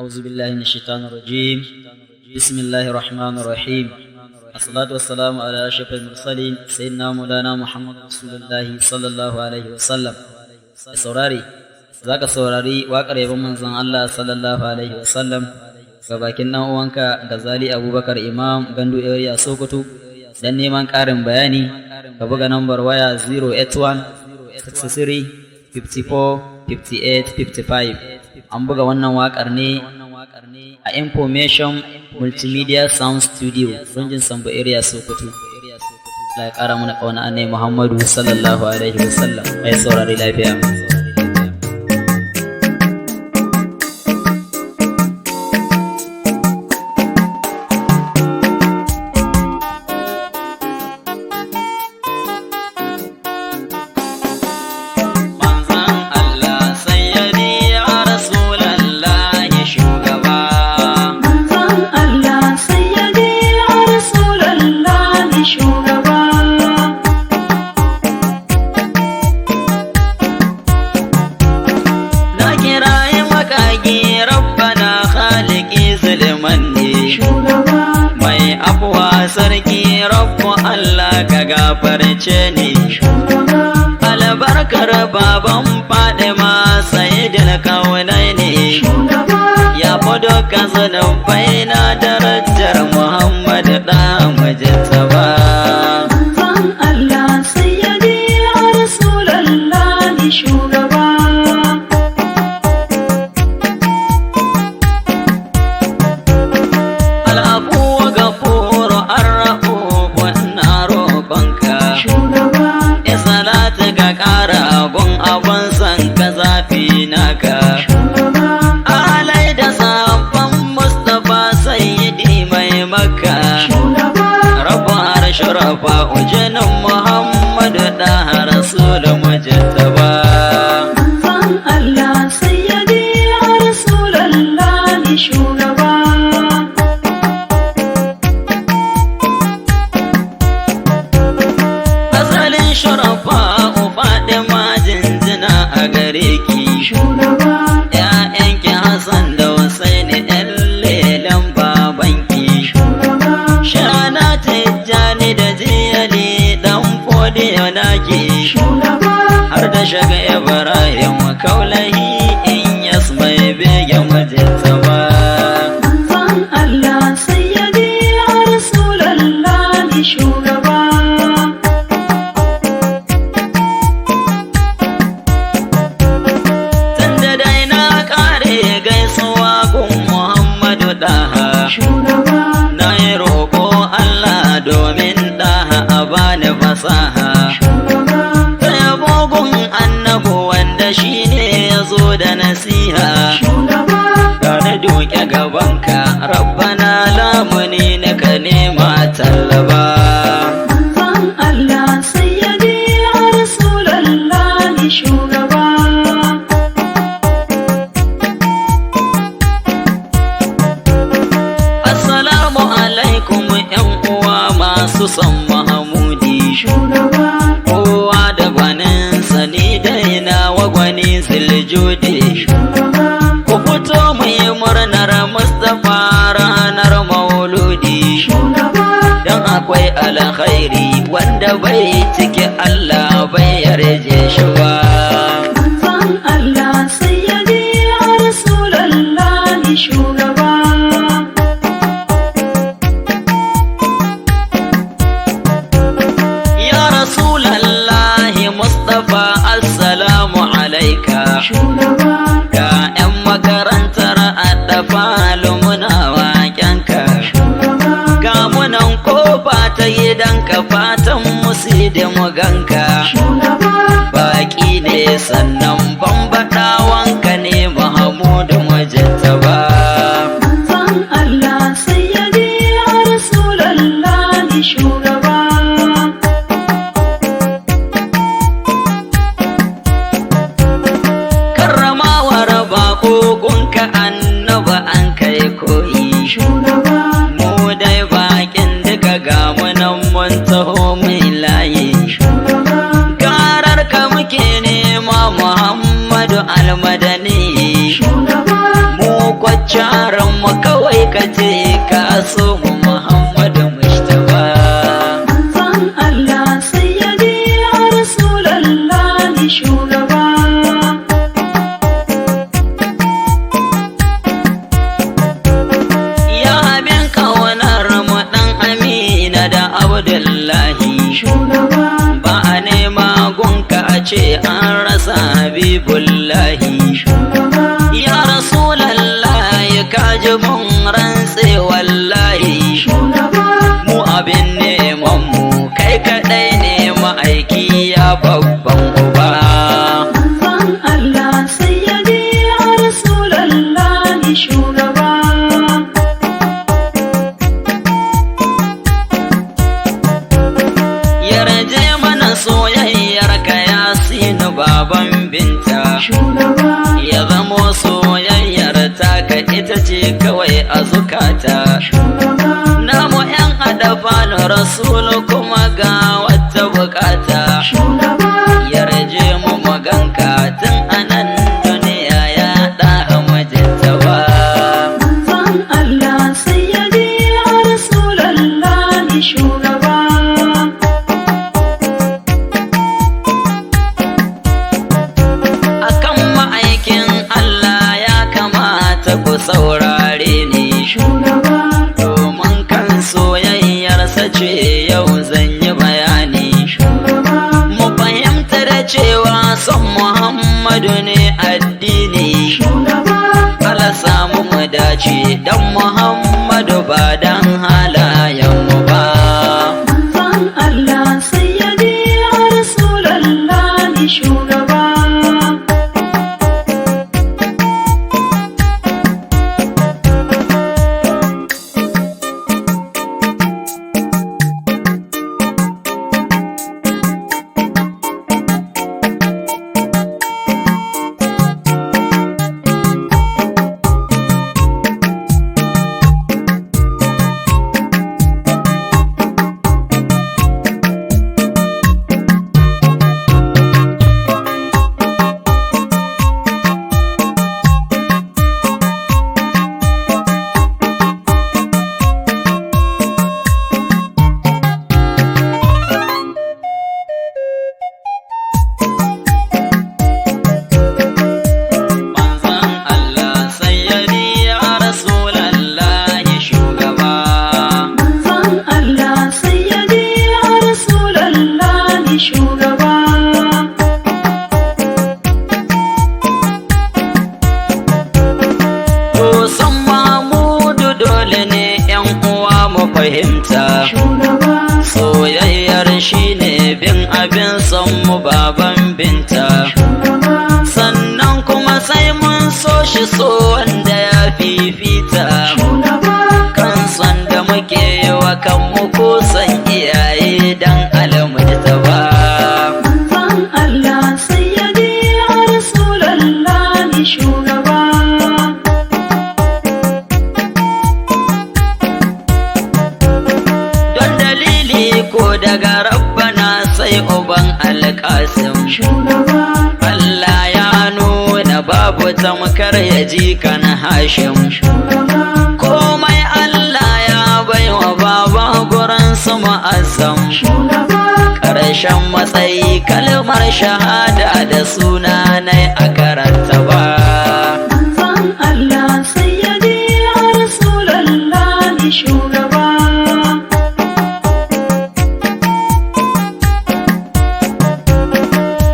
أعوذ بالله من الشيطان الرجيم. بسم الله الرحمن الرحيم. الصلاة والسلام على أشرف المرسلين سيدنا مولانا محمد رسول الله صلى الله عليه وسلم. saurari zaka saurari waƙar yabon manzon Allah sallallahu alaihi wasallam ga bakin dan uwanka Gazali Abubakar Imam Gandu Area Sokoto. Dan neman ƙarin bayani ka buga nambar waya 081 63 54 58 55. An buga wannan waƙar ne a Information Multimedia Sound Studio, Runjin Sambo Area Sokoto. Allah ya ƙara mana ƙauna Annabi Muhammadu sallallahu alaihi wasallam. Ai saurari lafiya. Sarki Rabbu Allah ka gafarce ni, albarkar baban Fadima Sayyidul Kaunaini, ya fi dukkan zunubai na darajar Muhammad da Mujtaba. Manzon Allah Sayyidi ya Rasulallah ni shugaba. Abun san ka zafi naka alai da sabon Mustapha Sayyidi mai Makka, Rabbu Arshi Rafa ujanin Muhammadu da Rasul Mujtaba. Manzon Allah Sayyidi ya Rasulallah ni shugaba. Asalin shurafa ‘ya'yanki Hassan da Hussaini ‘yan lelen babanki, Shana Tijjani da Jiyali ɗan fodiyo naki, har da Shaga Ibrahim Kaulahi in yas mai bege Mujtaba. Manzon Allah Sayyidi ya Rasulallah ni shugaba. Na yi roƙo Allah domin ɗaha a bani fasaha, ta yabo gun annabu wanda shi ne ya zo da nasiha. Gani duke gabanka Rabbana lamuni na ka nema tallaba. Manzon Allah Sayyidi ya Rasulallah ni shugaba. Masu son Mahamudi kowa da gwaninsa, ni dai nawa gwani Ziljudi. Ku fito mu yi murnar Mustapha ranar Mauludi, don akwai alkhairi wanda bai ciki Allah bai yarje shi ba. Manzon Allah Sayyidi ya Rasulallah ni shugaba. Assalamu alaika, ga 'yan makarantar addafa lumuna waƙenka, ga munan kofa ta gidanka fatan musu da muganka. Baƙi ne sannan bambaɗawanka ne Mahamudu Mujtaba. Manzon Allah Sayyidi ya Rasulallah ni shugaba. Kogonka annaba an kai koyi, mu dai bakin duka gamunan mun taho mai layi. Karar ka muke nema Muhammadu Almadani, mu kwacce shugaba ba a nema gunka a ce an rasa habibullahi. shugaba Ya Rasulallahi kaji mun rantse wallahi, shugaba mu abin neman mu kai kaɗai ne ma'aiki ya babban uba. manzon Allah sayyidi ya Rasulallahi shugaba Yarje mana soyayyar ka Yasinu baban binta, shugaba ya zamo soyayyar taka ita ce kawai a zukata. shugaba Namu ‘yan adafa na rasulu kuma ga wata bukata, shugaba yarje mu maganka tun anan duniya ya ɗa majinta ba. manzon Allah sayyidi ya Rasulallahi shugaba Akan ma'aikin Allah ya kamata ku saurare ni, shugaba domin kan soyayyarsa ce yau zan yi bayani. shugaba Mu fahimta da cewa son Muhammadu ne addini, shugaba ala samu mu dace dan Muhammadu ba dan halayenmu ba. manzon Allah sayyidi ya Rasulallahi shugaba Manzon Allah sayyidi ya Rasulallahi shugaba. manzon Allah sayyidi ya Rasulallahi shugaba To san Mahmudu dole ne ‘yan uwa mu fahimta, shugaba soyayyar shi ne bin abin son mu baban binta. shugaba Sannan kuma sai mun so shi so wanda ya fifita, shugaba kan son da muke yi wa kanmu ko san iyaye dan alamta ba. manzon Allah sayyidi ya Rasulallahi shugaba Don dalili ko daga rabbana sai uban alƙasim, shugaba Allah ya nuna babu tamkar ya ji kan hashim. shugaba Komai Allah ya baiwa baba gurin su ma'azzam, shugaba ƙarshen matsayi kalmar shahada da suna nai a karanta ba. manzon Allah sayyidi ya Rasulallahi shugaba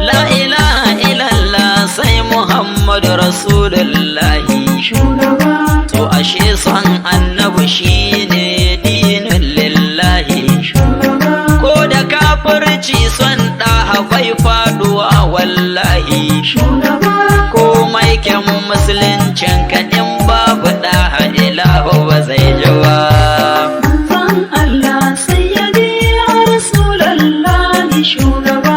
La ilaha illallah sai Muhammadu Rasulullahi. shugaba To ashe son annabi shine dinin lillahi. shugaba Ko da kafirci son ɗaha bai faɗuwa wallahi. shugaba Komai kyan musuluncin ka in babu ɗaha ilahu ba zai ji ba. manzon Allah sayyidi ya Rasulallahi shugaba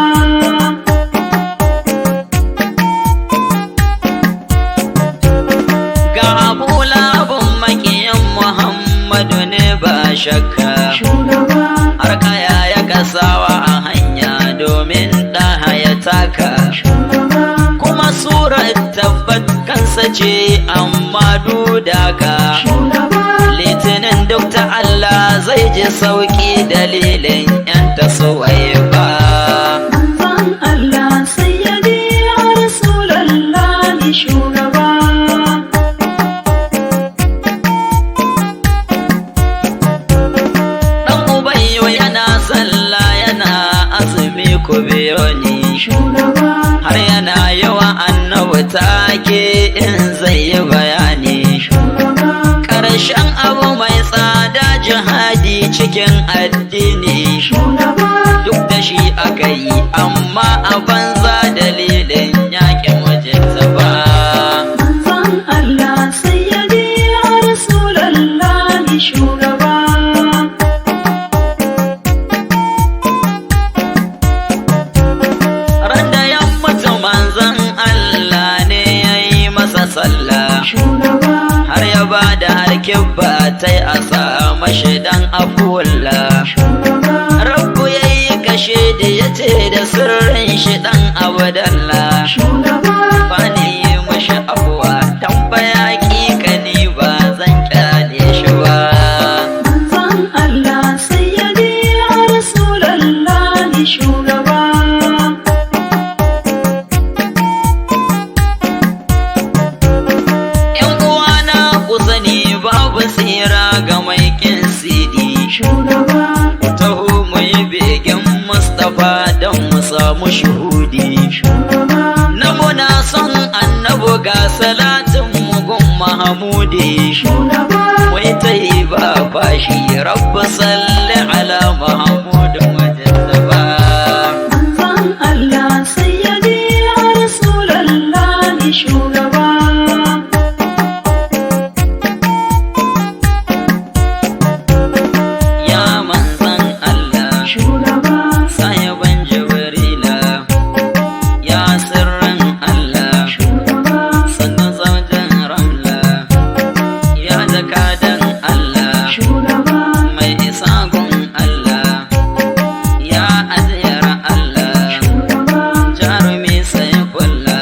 Ga Abu Labun makiyin Muhammadu ne ba shakka. shugaba Har kaya ya kasawa a hanya domin ɗaha ya taka. shugaba Kuma surar tabbat kansa ce amma dudaka. shugaba Litinin duk ta Allah zai ji sauƙi dalilin ‘yan tasowai ba. manzon Allah sayyidi ya Rasulallahi shugaba Ɗan Ubayyu yana sallah yana shugaba, har yana yawa annabi take in zai yi bayani. shugaba, Ƙarshen abu mai tsada jihadi cikin addini, shugaba, duk da shi aka yi amma a banza dalilin yaƙin wajensa ba. manzon Allah sayyidi ya Rasulallahi shugaba, Randa ya mutu manzon Allah ne ya yi masa sallah, shugaba, har ya ba da harkibba ta yi a sa mashi dan afuwalla. shugaba, Rabbu ya yi kashe da ya ce da sirrin shi dan abdalla. shugaba, Ba ni yi mashi afuwa tambaya ni ba zan kyale shi ba. manzon Allah sayyidi ya Rasulallahi shugaba, Yan uwana ku sani babu tsira ga mai kin sidi. shugaba, Taho mu yi begen Mustapha don mu samu shuhudi. shugaba, Na muna son annabu ga salatin mugun Mahamudi. shugaba, Wai ta yi ba fashi rabbi salli ala Mahamudu Mujtaba. manzon Allah sayyidi ya Rasulallahi shugaba, Ya manzan Allah, shugaba, sayaban Jibrila, ya sirrin Allah, shugaba, sannan zaujin Ramla, ya jakadan Allah, shugaba, mai isa gun Allah, ya ajiyar Allah, shugaba, jarumi sai kulla,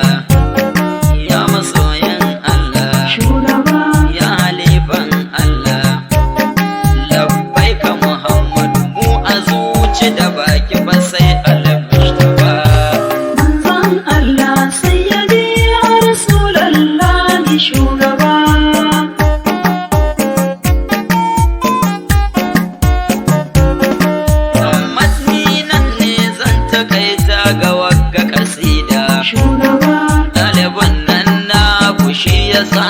ya masoyin Allah, shugaba, ya halifan Allah, labbaika Muhammadu mu a zuci da baki ba sai al-Mustafa. manzon Allah sayyidi ya Rasulallahi shugaba, Matni nan ne zan takaita ga wagga kasida. shugaba, Ɗaliban nan na kushi ya sa